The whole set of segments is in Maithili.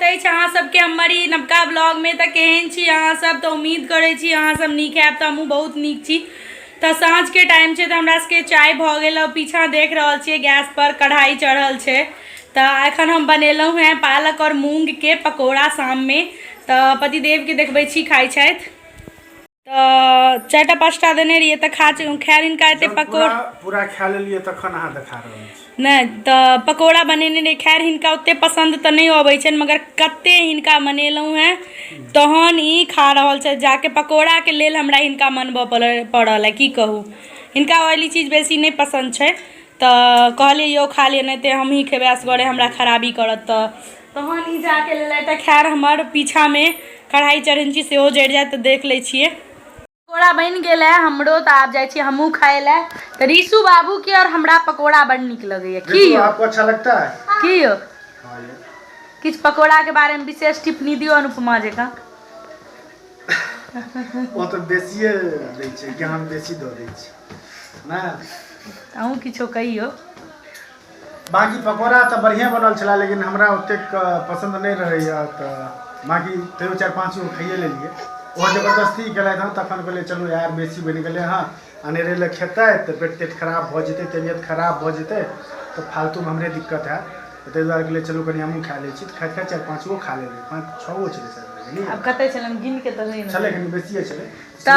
अछि अहाँ सबके हमर ई नवका ब्लॉग में। तो केहन छी अहाँ सब? तो उम्मीद करे छी अहाँ सब नीक हैब। तो हमहूँ बहुत नीक छी। तो साँझ के टाइम छे तो हमरा सबके चाय भ गेल। पीछा देख रहल छिए गैस पर कढ़ाई चढ़ल छे। तो एखन हम बनेलहुँ हैं पालक और मूंग के पकौड़ा शाम में। तो पतिदेव के देखबै छी खाइ छथि। तो 4टा 5टा देने रहिए तो खैर इनका एते पकौड़ा पूरा खा लेलिए तखन अहाँ देखा रहल छी। नहीं तो पकौड़ा बनेने रही। खैर हिनका ओते पसंद तो नहीं अबै छन मगर कते हिनका बनेलहुँ हैं तहन ई खा रहल छै। जाके पकौड़ा के लेल हमरा हिनका मनबऽ पड़ल है की कहूँ। हिनका ऑयली चीज बेसी नहीं पसंद छै। तो कहलिए यो खा लिए नहीं तो हम ही खेबै असगरे हमरा खराबी करत। तो तहन ई जाके लेलथि। खैर हमर पीछा में कढ़ाई चढ़ेने छी सेहो जरि जाए तो देख लै छिए। पकौड़ा बन गेल है हमरो। तो आब जाए छी हमहूँ खाए ला। तो रीशु बाबू के और हमरा पकौड़ा बड़ निक लगैया। की यो आपको अच्छा लगता है? की यो किछ पकौड़ा के बारे में विशेष टिप्पणी दियो अनुपमा जका। वो तो देसिए दै छै, ज्ञान बेसी दऽ दै छै ना। अहूँ किछो कहियो। बाकी पकौड़ा तो बढ़िया बनल छला लेकिन हमरा ओतेक पसंद नहीं रहैया। तो बाकी तैयो 4-5 गो खाइए लेलिए। वो जबरदस्ती केलथि हँ तखन कहलिए चलू यार बेसी बनि गेलै हँ अनेरे लए खेतै तो पेट तेट खराब भऽ जेतै, तबियत खराब भऽ जेतै तो फालतू में हमरे दिक्कत है। तो ताहि दुआरे कहलिए चलू कनि हमहूँ खा लै छी। तो खाइत 4-5 गो खा लेलिए। 5-6 गो छलै शायद। अब कते छलन गिन के तो नहीं छलै कनि बेसिए छलै। तो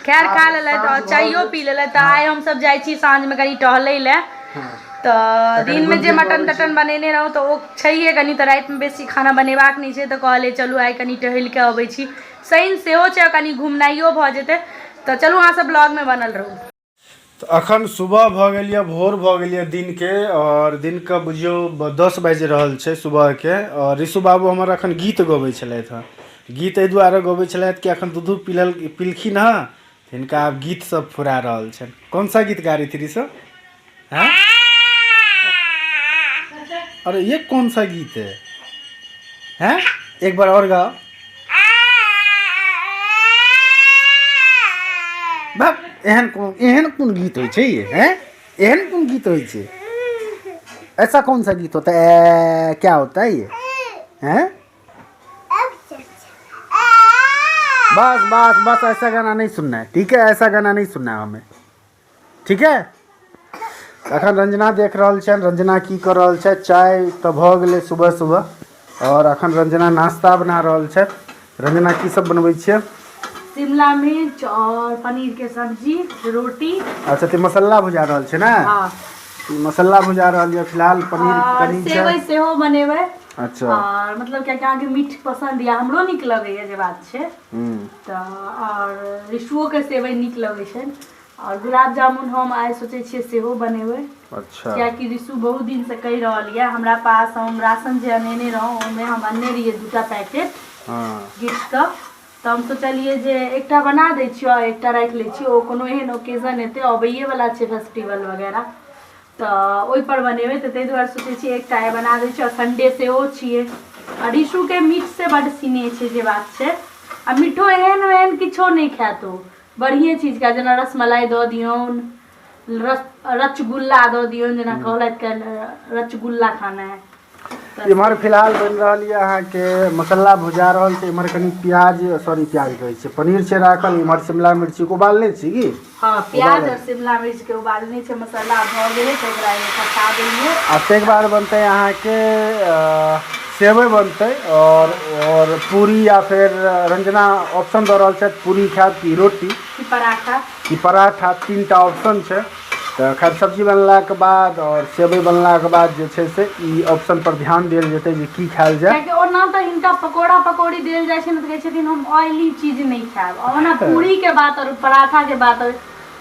खैर खा लेलथि और चाइयो पी लेलथि। तो आइ हम सब जाइ छी साँझ में कनि टहलै ले। तो दिन में जे मटन तटन बनेने रहूँ तो वो छैहे कनि। तो रात में बेसी खाना बनेबाक नहीं छै। तो कहलिए चलू आइ कनि टहल के अबै छी। सही सेहो छै कनि घुमनाइयो भऽ जेतै। तो चलू अहाँ सब ब्लॉग में बनल रहू। तो अखन सुबह भऽ गेल यऽ, भोर भऽ गेल यऽ दिन के। और दिन के बुझियो 10 बाजि रहल छै सुबह के। और ऋषु बाबू हमर अखन गीत गबै छलथि हँ। गीत एहि दुआरे गबै छलथि कि अखन दूध पिलखिन हँ। हिनका आब गीत सब फुरा रहल छनि। कौन सा गीत गा रही थी ऋषु? हैं? अरे ये कौन सा गीत है? हैं? एक बार और गाओ। बाप एहन कौन गीत होइ छै ये? हैं? एहन कौन गीत होइ छै? ऐसा कौन सा गीत होता है? क्या होता है ये? हैं? बस बस बस ऐसा गाना नहीं सुनना है, ठीक है? ऐसा गाना नहीं सुनना है हमें, ठीक है? अखन रंजना देख रहल छन। रंजना की कर रहल छै? चाय तो भ गेलै सुबह सुबह। और अखन रंजना नाश्ता बना रहल छै। रंजना की सब बनबै छियै? शिमला मिर्च और पनीर के सब्जी रोटी। अच्छा तो मसाला भुजा रहल छै ना? हाँ मसाला भुजा रहल है फिलहाल। पनीर कनी छै। सेवई सेहो बनेबै। अच्छा और मतलब क्या अहाँके मीठ पसंद या हमरो नीक लगैया जे बात छै। तो और ऋषुओ के सेवई नीक लगै छै। और गुलाब जामुन हम आइ सोचे छियै सेहो बनेबै। अच्छा कियाकि ऋषु बहुत दिन से कहि रहल यऽ हमरा पास हम राशन जे अनेने रहूँ ओहिमे हम अनने रहियै 2टा पैकेट गिफ्ट का। तो हम सोचलिए जे एकटा बना दै छियै और एकटा राखि लै छियै। ओ कोनो एहन ओकेजन हेतै अबैये वाला छै फेस्टिवल वगैरह तो ओहि पर बनेबै। तो ताहि दुआरे सोचै छियै एकटा आइ बना दै छियै। और संडे सेहो छियै। और ऋषु के मीठ से बड सीने छै जे बात छै। आ मीठो एहन वेहन किछो नहीं खायत ओ। बढ़िए चीज का जेना रसमलाई दऽ दियौन, रसगुल्ला दऽ दियौन। जेना कहलथि रसगुल्ला खाना है। इमहर फिलहाल बन रहल है अहाँ के मसाला भुजा रहल छै। इमहर कनी प्याज सॉरी प्याज कहै छै पनीर छै राखल। इमहर शिमला मिर्ची को उबालने छी की? हाँ प्याज और शिमला मिर्च के उबालने छै। मसाला भऽ गेलै तो एकरा इकट्ठा देलिए। आ तक बाद बनते अहाँ के सेवई बनते और पूरी या फिर रंजना ऑप्शन दऽ रहल छै पूरी खायब कि रोटी कि पराठा 3टा ऑप्शन छै। तो खैर सब्जी बनला के बाद और सेवई बनला के बाद जे छै से ई ऑप्शन पर ध्यान देल जेतै जे की खायल जाय। कियाकि ओना तो इनका पकौड़ा पकौड़ी देल जाय छै न तो कहै छथिन हम ऑयली चीज नहीं खायब। और ओना पूरी के बात और पराठा के बात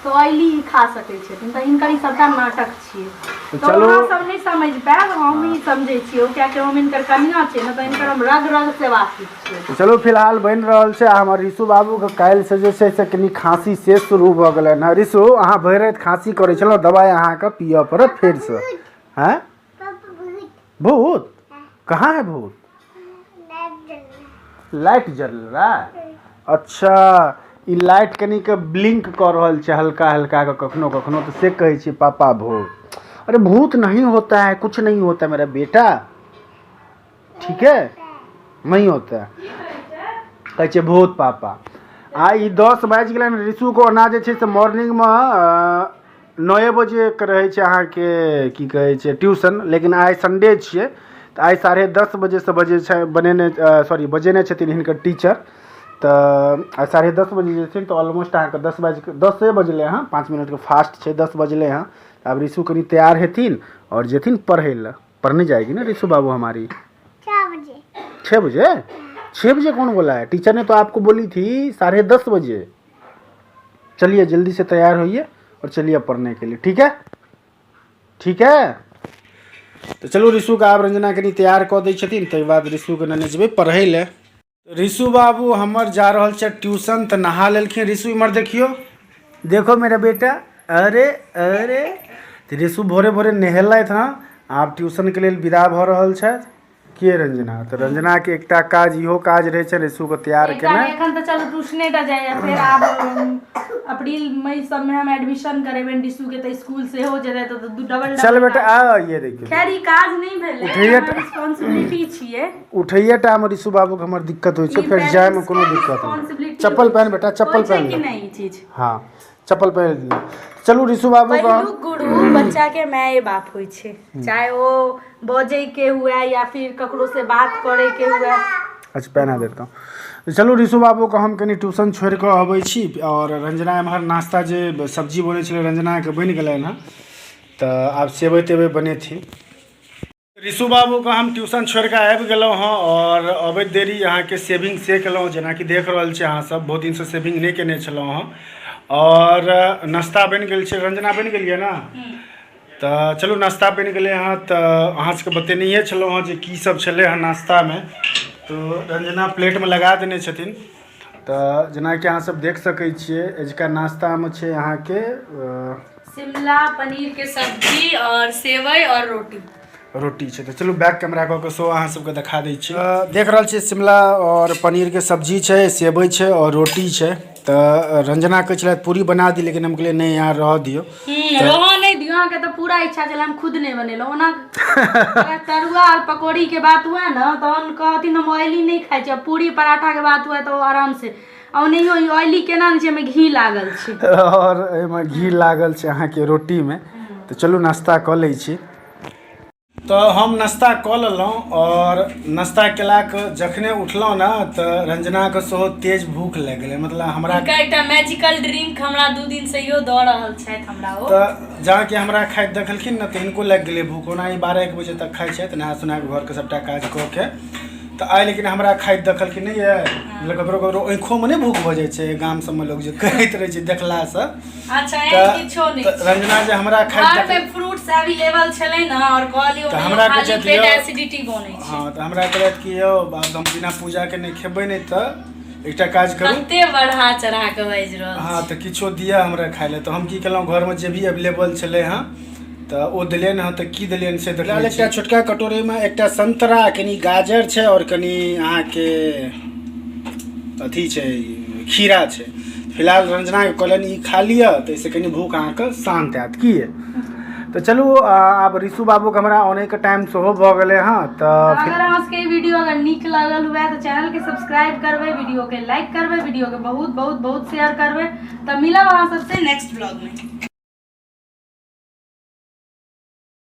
तो ऑयली ही खा सकै छथिन। तो इनकर ई सबटा नाटक छियै। तो अहाँ सब नहीं समझ पायब हम ही समझै छियै। कियाकि हम इनकर कनिया छै न तो इनकर हम रग रग से वाकिफ छियै। तो चलो फिलहाल बन रहल छै। हमर ऋषु बाबू के काल्हि से जे छै से कनी खांसी से शुरू भऽ गेलै न। ऋषु अहाँ भरि राति खांसी करै छलौ, दवाई अहाँ के पिय पड़त फेर से। हैं? भूत? कहाँ है भूत? लाइट जल रहा है? अच्छा ई लाइट कनी के ब्लिंक कर रहल छै हल्का हल्का के कखनो कखनो। तो से कहै छै पापा भूत। अरे भूत नहीं होता है, कुछ नहीं होता मेरा बेटा, ठीक है? नहीं होता है कहै छै बहुत पापा आई 10 बाजि गेलै ऋषु को ओना जे छै से मॉर्निंग में 9 बजे के रहै छै अहाँके की कहै छै ट्यूशन, लेकिन आइ संडे छियै तऽ आइ 10:30 बजे से बजे छै बजेने छथिन हिनकर टीचर। तऽ आइ 10:30 बजे जेथिन तऽ ऑलमोस्ट अहाँके 10 बजलै हँ, 5 मिनट के फास्ट छै, 10 बजलै हँ। अब ऋषु कनी तैयार हेथिन और जेथिन पढ़े ला। पढ़ने जाएगी ना ऋषु बाबू हमारी 6 बजे 6 बजे कौन बोला है? टीचर ने तो आपको बोली थी 10:30 बजे। चलिए जल्दी से तैयार होइए और चलिए पढ़ने के लिए, ठीक है? ठीक है, तो चलो ऋषु का आप रंजना कनी तैयार कऽ दै छथिन, तकर बाद ऋषु के नेने जेबै पढ़ै ले। ऋषु बाबू हमर जा रहल छै ट्यूशन, तऽ नहा लेलखिन। ऋषु इमर देखियो, देखो मेरा बेटा, अरे अरे तऽ ऋषु भोरे भोरे नहेलथि हँ, आब ट्यूशन के लेल विदा भऽ रहल छथि। के रंजना? तो रंजना के एकटा काज इहो काज रहे छै ऋषु को तैयार केना। एखन तऽ चलो ट्यूशने टा जाइए, फिर आब अप्रैल मई सब में हम एडमिशन करेबै ऋषु के, तऽ स्कूल से हो जेतै तऽ डबल। चल बेटा आ, ये देखियो खैर ई काज नहीं भेलै, हमर रिस्पांसिबिलिटी छियै। उठैया टा में ऋषु बाबू के हमर दिक्कत होइ छै, फिर जाय में कोनो दिक्कत नहीं। चप्पल पहन बेटा, चप्पल पहन कि नहीं ई चीज? हाँ चप्पल पहन लिया। चलू ऋषु बाबू का गुरु बच्चा के माय बाप होइ छै, चाहे वो बजे के हुए या फिर ककरो से बात करे के हुए। अच्छा पहना देता हूँ। चलू ऋषु बाबू को हम कनी ट्यूशन छोड़ कऽ अबै छी, और रंजना एम्हर नाश्ता जे सब्जी बनै छलै रंजना के बनि गेलै हँ, तऽ आब सेबै तेबै बनेथिन। ऋषु बाबू को हम ट्यूशन छोड़ कऽ आबि गेलहुँ हँ, और अबैत देरी अहाँके सेविंग से केलहुँ, जेनाकि देख रहल छी अहाँ सब, बहुत दिन से सेविंग नहीं केने छलहुँ हँ। और नाश्ता बनि गेल छै, रंजना बनि गेलियै ना, तऽ चलू नाश्ता बनि गेलै हँ। तऽ अहाँ सबके बतेनैहे छलहुँ हँ जे की सब छलै हँ नाश्ता में, तो रंजना प्लेट में लगा देने छथिन। तऽ जेनाकि अहाँ सब देख सकै छियै, एजुका नाश्ता में छै अहाँके शिमला पनीर के सब्जी और सेवई और रोटी छै। तऽ चलू बैक कैमरा कऽ के सो अहाँ सबके दिखा दै छी। देख रहल छियै शिमला और पनीर के सब्जी छै, सेवई छै और रोटी छै। तऽ रंजना कहै छलै पूरी बना दी, लेकिन हम कहलिए नहीं यार रह दियो, रह नहीं दियो। अहाँ के तो पूरा इच्छा छलै, हम खुद नहीं बनेलहुँ ओना। तरुआ और पकौड़ी के बात हुआ ना, तहन कहथिन हम ऑयली नहीं खाइ छी। पूरी पराठा के बात हुआ तो आराम से, और नहीं ऑयली केना छै, में घी लागल छै, और एहिमे घी लागल छै अहाँके रोटी में। तऽ चलू नाश्ता कऽ लै छी। तो हम नाश्ता कऽ लेलहुँ, और नाश्ता केलाके जखने उठलहुँ ना, तऽ रंजनाके सेहो तेज भूख लागि गेलै। मतलब हमरा एकटा मैजिकल ड्रिंक हमरा 2 दिन से यो दऽ रहल छथि हमरा ओ। तऽ जहाँ कि हमरा खाइत देखलखिन ना, तऽ हिनको लागि गेलै भूख। ओना ही 12-1 बजे तक खाइ छथि, नहा सुना के घरके सबटा काज कऽ के। तऽ आइ लेकिन हमरा खाइत देखलखिन नहीं है, ककरो ककरो आँखों में नहीं भूख भऽ जाइ छै, गाम सबमे लोग जे कहैत रहै छै देखलासँ। अच्छा किछो नहीं, रंजना जे हमरा खाइत घर में फ्रूट्स अवेलेबल छलै ना, और कहलियो हमरा खाली पेट एसिडिटी बनै छै। हाँ तऽ हमरा कहलथि कि यौ हम बिना पूजा के नहीं खेबै, नहीं तऽ एकटा काज करू, कते बढ़ा चढ़ा के बाजि रहल। हाँ तऽ किछो दिया हमरा खाइ ले। तऽ हम की केलहुँ, घर में जे भी अवेलेबल छलै हँ तऽ ओ दिलियनि हँ। तऽ की दिलियनि से देखल, एकटा छोटका कटोरी में एकटा संतरा, कनी गाजर छै, और कनी अहाँके अथी छै खीरा छै। फिलहाल रंजना के कहलनि ई खा लिअ, तऽ इससे कनी भूख अहाँके शांत हैत। की तो चलू आब ऋषु बाबू के हमरा आने के टाइम सेहो भऽ गेलै हँ। तऽ अगर अहाँ सबके वीडियो अगर नीक लागल हुए तो चैनल के सब्सक्राइब करबै, वीडियो के लाइक करबै, वीडियो के बहुत बहुत बहुत शेयर करबै। तऽ मिलब अहाँ सबसे नेक्स्ट ब्लॉग में।